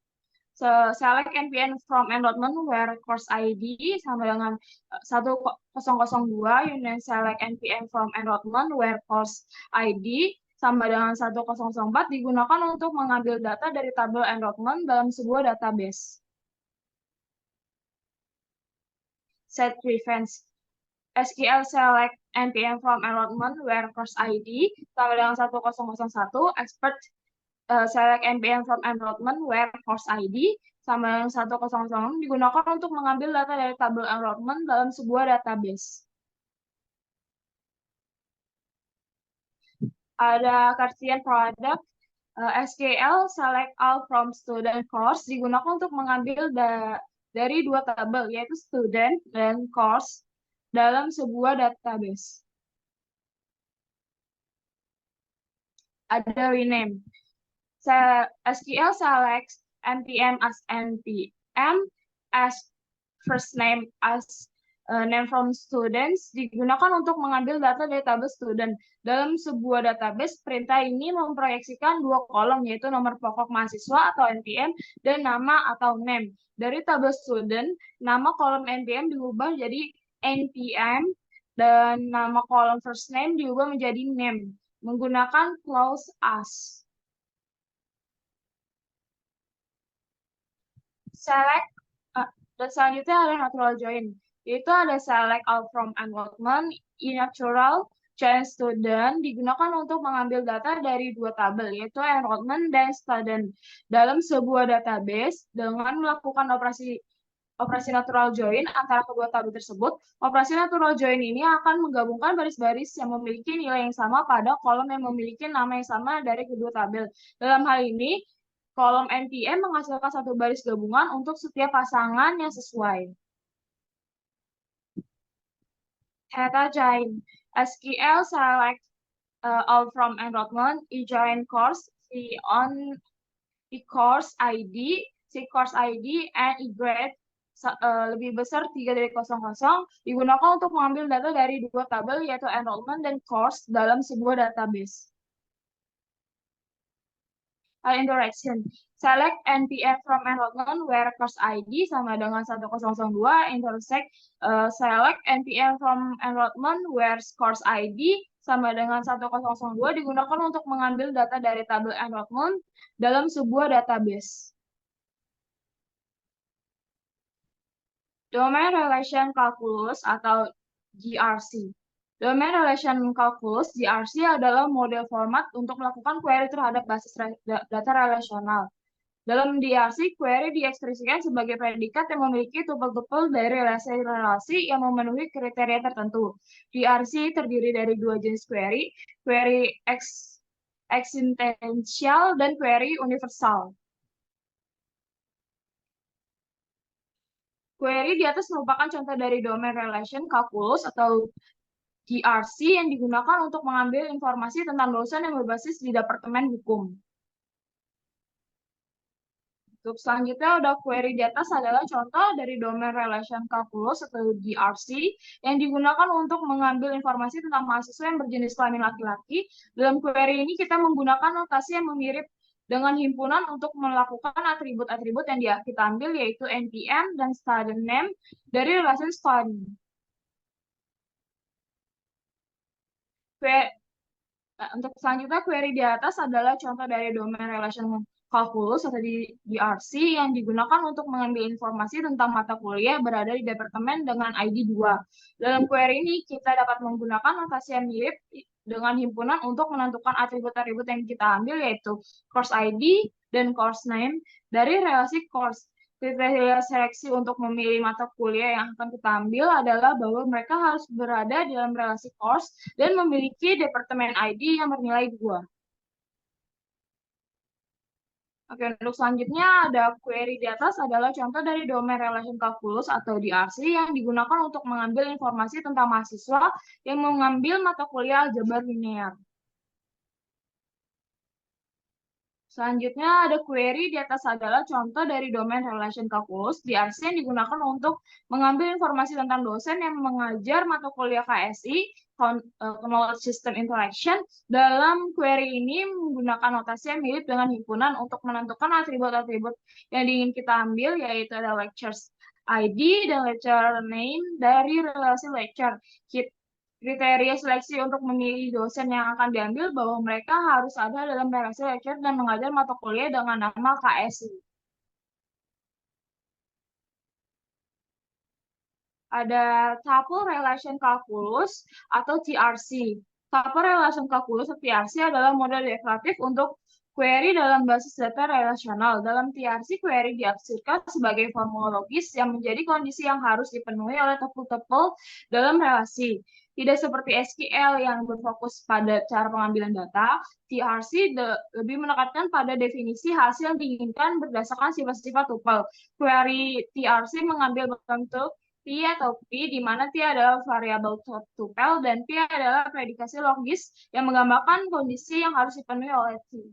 Select npm from enrollment where course ID sama dengan 1002 union select npm from enrollment where course ID sama dengan 1004 digunakan untuk mengambil data dari tabel enrollment dalam sebuah database. Set reference. SQL select npm from enrollment where course ID sama dengan 1001 expert select npm from enrollment where course ID sama dengan 1000 digunakan untuk mengambil data dari tabel enrollment dalam sebuah database. Ada Cartesian product. SQL select all from student course digunakan untuk mengambil dari dua tabel, yaitu student dan course dalam sebuah database. Ada rename. SQL select npm as npm as first name as name from students digunakan untuk mengambil data dari tabel student. Dalam sebuah database, perintah ini memproyeksikan dua kolom, yaitu nomor pokok mahasiswa atau npm dan nama atau name. Dari tabel student, nama kolom npm diubah jadi npm dan nama kolom first name diubah menjadi name menggunakan clause as. Select dan selanjutnya ada natural join, yaitu ada select all from enrollment in natural join student digunakan untuk mengambil data dari dua tabel, yaitu enrollment dan student dalam sebuah database dengan melakukan operasi natural join antara kedua tabel tersebut. Operasi natural join ini akan menggabungkan baris-baris yang memiliki nilai yang sama pada kolom yang memiliki nama yang sama dari kedua tabel. Dalam hal ini, kolom npm menghasilkan satu baris gabungan untuk setiap pasangan yang sesuai. Heterogeneous. SQL select all from enrollment, join course, course ID, course ID, and grade lebih besar 3.00 digunakan untuk mengambil data dari dua tabel, yaitu enrollment dan course dalam sebuah database. Interaction. Select npm from enrollment where course ID sama dengan 1002 intersect select npm from enrollment where course ID sama dengan 1002 digunakan untuk mengambil data dari tabel enrollment dalam sebuah database. Domain Relation Calculus atau GRC. Domain Relation Calculus, GRC, adalah model format untuk melakukan query terhadap basis data relasional. Dalam GRC, query diekspresikan sebagai predikat yang memiliki tuple-tuple dari relasi-relasi yang memenuhi kriteria tertentu. GRC terdiri dari dua jenis query existential dan query universal. Query di atas merupakan contoh dari domain relation calculus atau GRC yang digunakan untuk mengambil informasi tentang dosen yang berbasis di Departemen Hukum. Untuk selanjutnya ada query di atas adalah contoh dari domain relation calculus atau GRC yang digunakan untuk mengambil informasi tentang mahasiswa yang berjenis kelamin laki-laki. Dalam query ini kita menggunakan notasi yang mirip dengan himpunan untuk melakukan atribut-atribut yang kita ambil yaitu NPM dan student name dari relation study. Untuk selanjutnya, query di atas adalah contoh dari domain relation calculus atau di DRC yang digunakan untuk mengambil informasi tentang mata kuliah berada di departemen dengan ID 2. Dalam query ini, kita dapat menggunakan notasi yang mirip dengan himpunan untuk menentukan atribut-atribut yang kita ambil, yaitu course ID dan course name dari relasi course. Kriteria seleksi untuk memilih mata kuliah yang akan kita ambil adalah bahwa mereka harus berada dalam relasi course dan memiliki departemen ID yang bernilai 2. Oke, untuk selanjutnya ada query di atas adalah contoh dari domain relation calculus atau DRC yang digunakan untuk mengambil informasi tentang mahasiswa yang mengambil mata kuliah aljabar linear. Selanjutnya ada query di atas adalah contoh dari domain relation calculus DRC yang digunakan untuk mengambil informasi tentang dosen yang mengajar mata kuliah KSI, Knowledge System Interaction. Dalam query ini menggunakan notasi yang mirip dengan himpunan untuk menentukan atribut-atribut yang ingin kita ambil, yaitu ada lectures ID dan lecture name dari relasi lecture. Kriteria seleksi untuk memilih dosen yang akan diambil bahwa mereka harus ada dalam relasi lecture dan mengajar mata kuliah dengan nama KSI. Ada Tuple Relation Calculus atau TRC. Tuple Relation Calculus atau TRC adalah model deklaratif untuk query dalam basis data relasional. Dalam TRC, query diartikan sebagai formula logis yang menjadi kondisi yang harus dipenuhi oleh tuple-tuple dalam relasi. Tidak seperti SQL yang berfokus pada cara pengambilan data, TRC lebih menekankan pada definisi hasil yang diinginkan berdasarkan sifat-sifat tuple. Query TRC mengambil bentuk P atau P, di mana P adalah variabel tuple dan P adalah predikasi logis yang menggambarkan kondisi yang harus dipenuhi oleh T.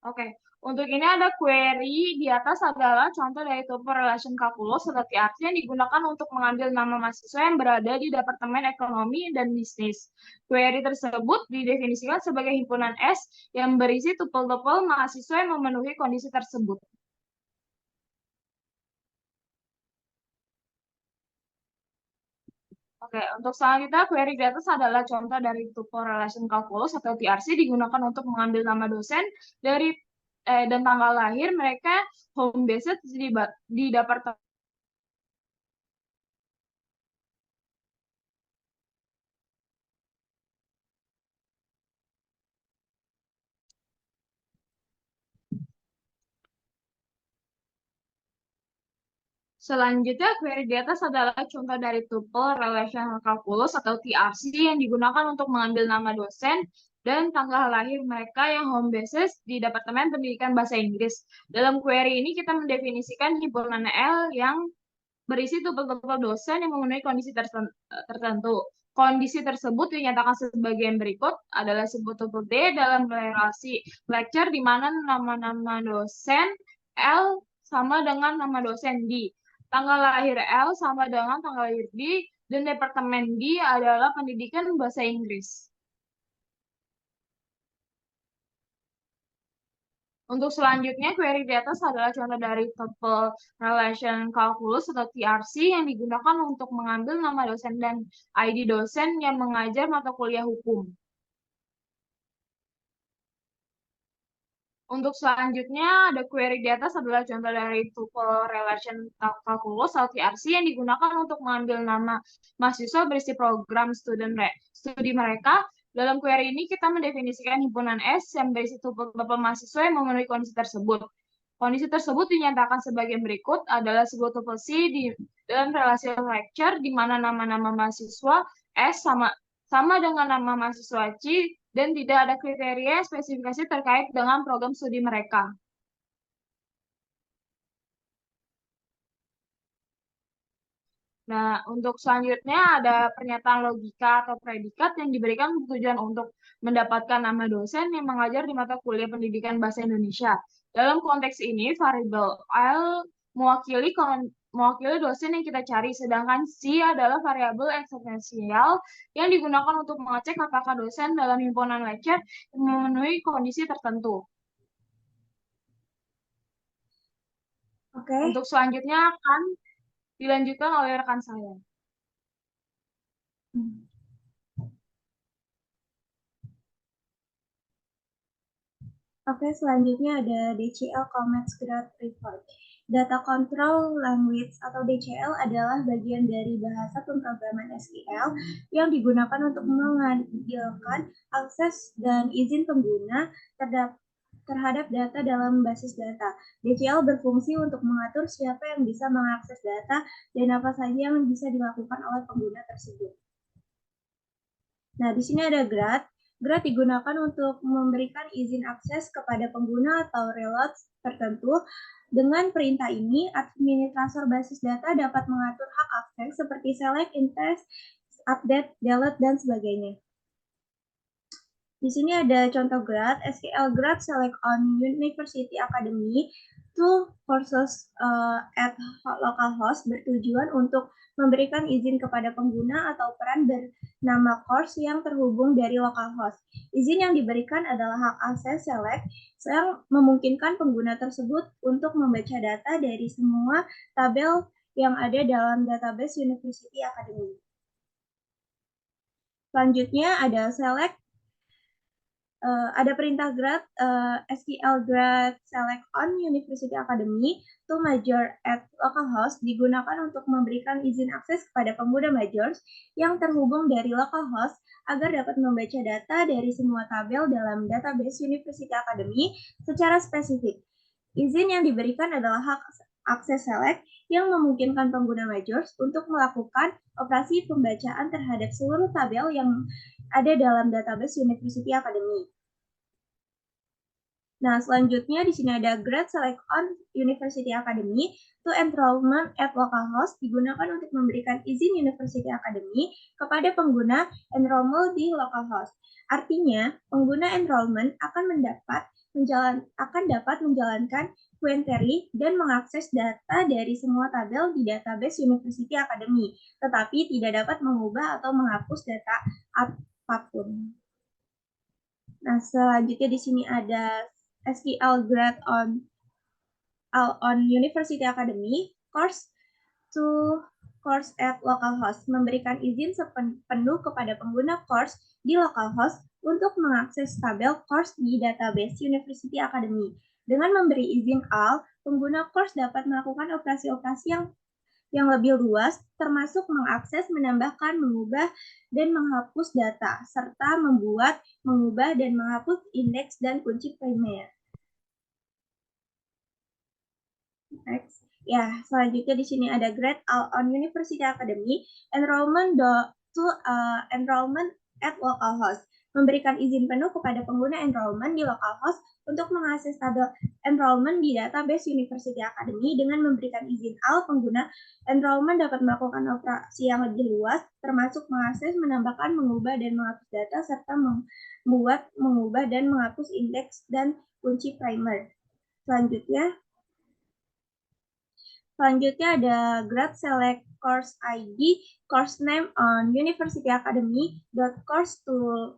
Oke, untuk ini ada query di atas adalah contoh dari tuple relation calculus atau TRC yang digunakan untuk mengambil nama mahasiswa yang berada di Departemen Ekonomi dan Bisnis. Query tersebut didefinisikan sebagai himpunan S yang berisi tuple-tuple mahasiswa yang memenuhi kondisi tersebut. Oke, untuk selanjutnya query di atas adalah contoh dari tuple relation calculus atau TRC digunakan untuk mengambil nama dosen dari dan tanggal lahir mereka home based di departemen. Selanjutnya, query di atas adalah contoh dari tuple relational calculus atau TRC yang digunakan untuk mengambil nama dosen dan tanggal lahir mereka yang home basis di Departemen Pendidikan Bahasa Inggris. Dalam query ini kita mendefinisikan himpunan L yang berisi tuple-tuple dosen yang memenuhi kondisi tertentu. Kondisi tersebut dinyatakan sebagian berikut adalah sebuah tuple D dalam relasi lecture di mana nama-nama dosen L sama dengan nama dosen D. Tanggal lahir L sama dengan tanggal lahir D, dan Departemen D adalah pendidikan bahasa Inggris. Untuk selanjutnya, query di atas adalah contoh dari tuple relation calculus atau TRC yang digunakan untuk mengambil nama dosen dan ID dosen yang mengajar mata kuliah hukum. Untuk selanjutnya, ada query di atas adalah contoh dari tuple relation calculus atau TRC yang digunakan untuk mengambil nama mahasiswa berisi program studi mereka. Dalam query ini kita mendefinisikan himpunan S yang berisi tuple-tuple mahasiswa yang memenuhi kondisi tersebut. Kondisi tersebut dinyatakan sebagai berikut adalah sebuah tuple C dalam relasi lecture di mana nama-nama mahasiswa S sama dengan nama mahasiswa C dan tidak ada kriteria spesifikasi terkait dengan program studi mereka. Nah, untuk selanjutnya ada pernyataan logika atau predikat yang diberikan tujuan untuk mendapatkan nama dosen yang mengajar di mata kuliah pendidikan bahasa Indonesia. Dalam konteks ini, variabel L mewakili dosen yang kita cari, sedangkan C adalah variabel eksistensial yang digunakan untuk mengecek apakah dosen dalam himpunan lecture memenuhi kondisi tertentu. Oke. Untuk selanjutnya akan dilanjutkan oleh rekan saya. Oke, selanjutnya ada DCL Comments Grade Report. Data Control Language atau DCL adalah bagian dari bahasa pemrograman SQL yang digunakan untuk mengadilkan akses dan izin pengguna terhadap data dalam basis data. DCL berfungsi untuk mengatur siapa yang bisa mengakses data dan apa saja yang bisa dilakukan oleh pengguna tersebut. Nah, di sini ada grad. Grad digunakan untuk memberikan izin akses kepada pengguna atau reloads tertentu. Dengan perintah ini, administrator basis data dapat mengatur hak akses seperti select, insert, update, delete, dan sebagainya. Di sini ada contoh grad, SQL grad select on University Academy to courses at localhost bertujuan untuk memberikan izin kepada pengguna atau peran bernama course yang terhubung dari localhost. Izin yang diberikan adalah hak akses select yang memungkinkan pengguna tersebut untuk membaca data dari semua tabel yang ada dalam database University Academy. Selanjutnya ada select. Ada perintah grad SQL grad select on University Academy to major at localhost digunakan untuk memberikan izin akses kepada pengguna majors yang terhubung dari localhost agar dapat membaca data dari semua tabel dalam database University Academy secara spesifik. Izin yang diberikan adalah hak akses select yang memungkinkan pengguna majors untuk melakukan operasi pembacaan terhadap seluruh tabel yang ada dalam database University Academy. Nah, selanjutnya di sini ada grad select on University Academy to enrollment at localhost digunakan untuk memberikan izin University Academy kepada pengguna enrollment di localhost. Artinya, pengguna enrollment akan dapat menjalankan query dan mengakses data dari semua tabel di database University Academy, tetapi tidak dapat mengubah atau menghapus data apapun. Nah, selanjutnya di sini ada SQL grad on University Academy course to course at localhost memberikan izin sepenuh kepada pengguna course di localhost untuk mengakses tabel course di database University Academy. Dengan memberi izin AL, pengguna course dapat melakukan operasi-operasi yang lebih luas, termasuk mengakses, menambahkan, mengubah, dan menghapus data, serta membuat, mengubah, dan menghapus indeks dan kunci primer. Next. Ya, selanjutnya di sini ada grade on University Academy, enrollment at localhost. Memberikan izin penuh kepada pengguna enrollment di localhost untuk mengakses tabel enrollment di database University Academy dengan memberikan izin AL, pengguna enrollment dapat melakukan operasi yang lebih luas, termasuk mengakses, menambahkan, mengubah, dan menghapus data, serta membuat, mengubah, dan menghapus indeks dan kunci primer. Selanjutnya ada grad select course ID, course name on University Academy, course to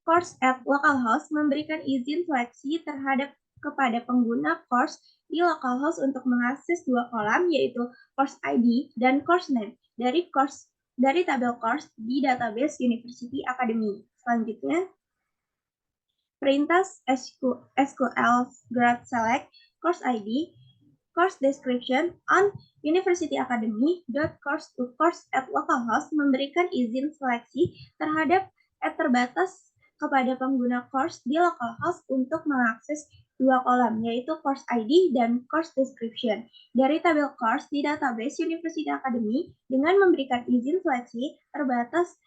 course at localhost memberikan izin seleksi kepada pengguna course di localhost untuk mengakses dua kolam, yaitu course ID dan course name dari tabel course di database University Academy. Selanjutnya, perintah SQL grad select course ID, course description on University Academy course to course at localhost memberikan izin seleksi terbatas kepada pengguna course di localhost untuk mengakses dua kolam, yaitu course ID dan course description dari tabel course di database University Academy. Dengan memberikan izin seleksi terbatas,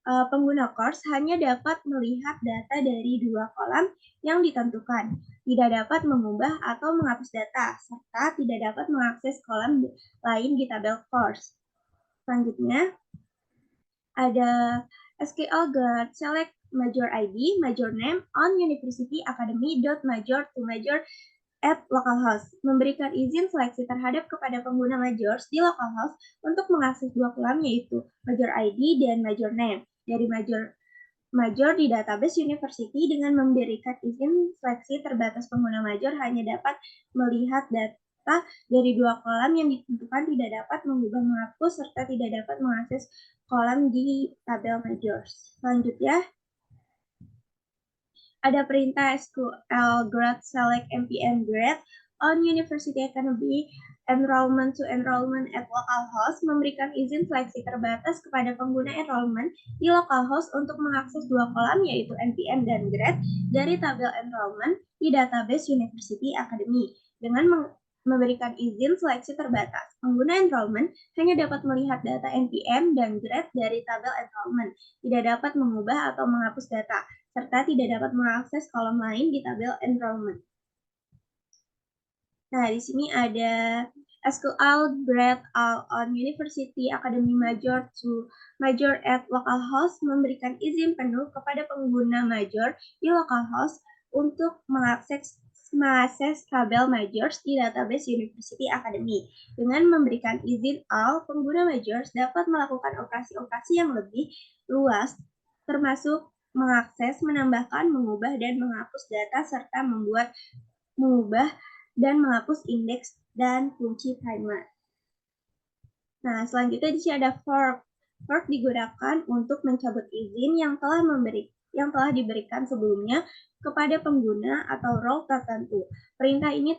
pengguna course hanya dapat melihat data dari dua kolam yang ditentukan, tidak dapat mengubah atau menghapus data, serta tidak dapat mengakses kolam lain di tabel course. Selanjutnya, ada SQL Grad Select Major ID, Major Name on University Academy .major to major at localhost, memberikan izin seleksi terhadap kepada pengguna majors di localhost untuk mengakses dua kolam yaitu major ID dan major name dari major di database university dengan memberikan izin seleksi terbatas pengguna major hanya dapat melihat data dari dua kolam yang ditentukan, tidak dapat mengubah, menghapus, serta tidak dapat mengakses kolam di tabel majors. Selanjutnya, ada perintah SQL Grad Select npm Grad on University Academy Enrollment to Enrollment at Localhost, memberikan izin seleksi terbatas kepada pengguna enrollment di localhost untuk mengakses dua kolam yaitu npm dan grad dari tabel enrollment di database University Academy dengan memberikan izin seleksi terbatas. Pengguna enrollment hanya dapat melihat data npm dan grad dari tabel enrollment, tidak dapat mengubah atau menghapus data, serta tidak dapat mengakses kolom lain di tabel enrollment. Nah, di sini ada SQL Grad on University Academy Major to Major at Localhost, memberikan izin penuh kepada pengguna major di localhost untuk mengakses tabel majors di database University Academy. Dengan memberikan izin all, pengguna majors dapat melakukan operasi-operasi yang lebih luas, termasuk mengakses, menambahkan, mengubah, dan menghapus data, serta mengubah dan menghapus indeks dan kunci primer. Nah, selanjutnya di sini ada fork. Fork digunakan untuk mencabut izin yang telah diberikan sebelumnya kepada pengguna atau role tertentu. Perintah ini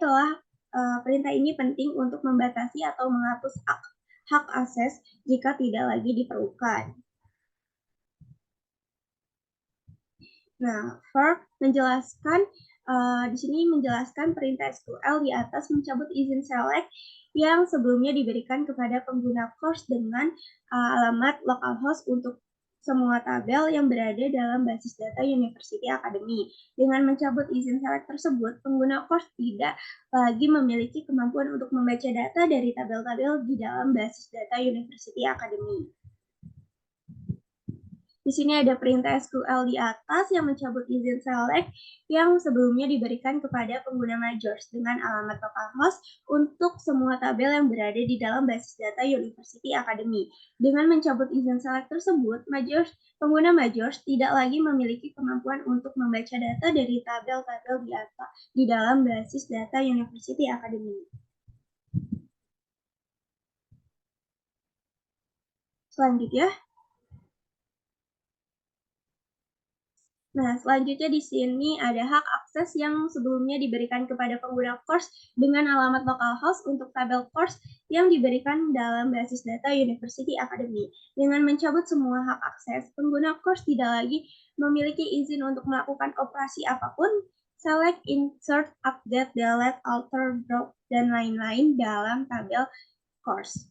penting untuk membatasi atau menghapus hak akses jika tidak lagi diperlukan. Nah, fork di sini menjelaskan perintah SQL di atas mencabut izin select yang sebelumnya diberikan kepada pengguna course dengan alamat localhost untuk semua tabel yang berada dalam basis data University Academy. Dengan mencabut izin select tersebut, pengguna course tidak lagi memiliki kemampuan untuk membaca data dari tabel-tabel di dalam basis data University Academy. Di sini ada perintah SQL di atas yang mencabut izin select yang sebelumnya diberikan kepada pengguna majors dengan alamat localhost untuk semua tabel yang berada di dalam basis data University Academy. Dengan mencabut izin select tersebut, pengguna majors tidak lagi memiliki kemampuan untuk membaca data dari tabel-tabel di dalam basis data University Academy. Selanjutnya, selanjutnya di sini ada hak akses yang sebelumnya diberikan kepada pengguna course dengan alamat localhost untuk tabel course yang diberikan dalam basis data University Academy. Dengan mencabut semua hak akses, pengguna course tidak lagi memiliki izin untuk melakukan operasi apapun, select, insert, update, delete, alter, drop, dan lain-lain dalam tabel course.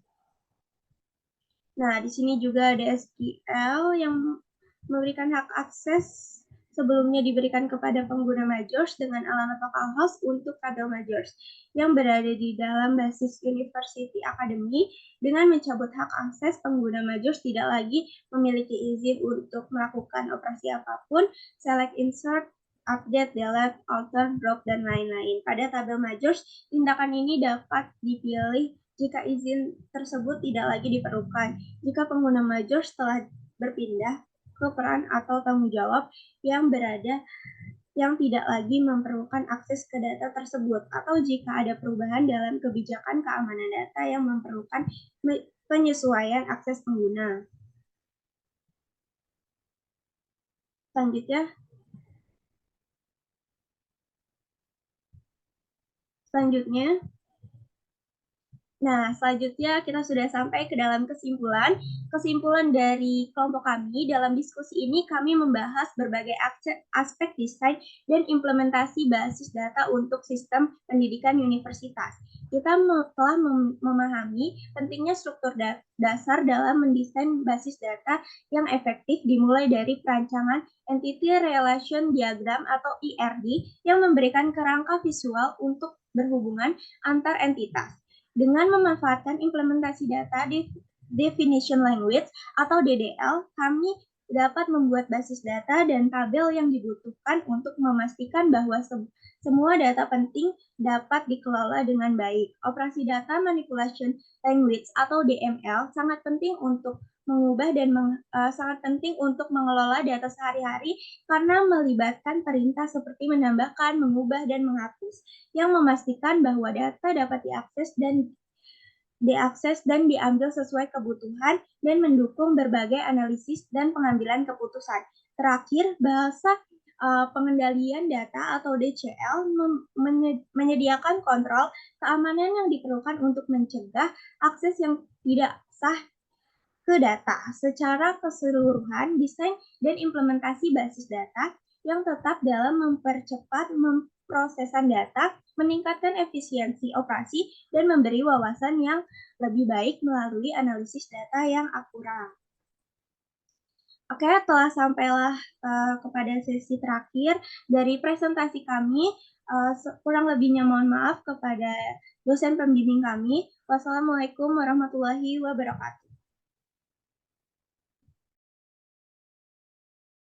Nah, di sini juga ada SQL yang memberikan hak akses sebelumnya diberikan kepada pengguna majors dengan alamat localhost untuk tabel majors yang berada di dalam basis University Academy. Dengan mencabut hak akses, pengguna majors tidak lagi memiliki izin untuk melakukan operasi apapun, select, insert, update, delete, alter, drop, dan lain-lain. Pada tabel majors, tindakan ini dapat dipilih jika izin tersebut tidak lagi diperlukan. Jika pengguna majors telah berpindah ke peran atau tanggung jawab yang tidak lagi memerlukan akses ke data tersebut, atau jika ada perubahan dalam kebijakan keamanan data yang memerlukan penyesuaian akses pengguna. Selanjutnya kita sudah sampai ke dalam kesimpulan. Kesimpulan dari kelompok kami dalam diskusi ini, kami membahas berbagai aspek desain dan implementasi basis data untuk sistem pendidikan universitas. Kita telah memahami pentingnya struktur dasar dalam mendesain basis data yang efektif, dimulai dari perancangan Entity Relation Diagram atau ERD yang memberikan kerangka visual untuk berhubungan antar entitas. Dengan memanfaatkan implementasi data Definition Language atau DDL, kami dapat membuat basis data dan tabel yang dibutuhkan untuk memastikan bahwa semua data penting dapat dikelola dengan baik. Operasi Data Manipulation Language atau DML sangat penting untuk mengubah dan sangat penting untuk mengelola data sehari-hari karena melibatkan perintah seperti menambahkan, mengubah, dan menghapus yang memastikan bahwa data dapat diakses dan diambil sesuai kebutuhan dan mendukung berbagai analisis dan pengambilan keputusan. Terakhir, bahasa pengendalian data atau DCL menyediakan kontrol keamanan yang diperlukan untuk mencegah akses yang tidak sah ke data. Secara keseluruhan, desain dan implementasi basis data yang tetap dalam mempercepat pemrosesan data, meningkatkan efisiensi operasi, dan memberi wawasan yang lebih baik melalui analisis data yang akurat. Oke, telah sampailah kepada sesi terakhir dari presentasi kami. Kurang lebihnya mohon maaf kepada dosen pembimbing kami. Wassalamualaikum warahmatullahi wabarakatuh.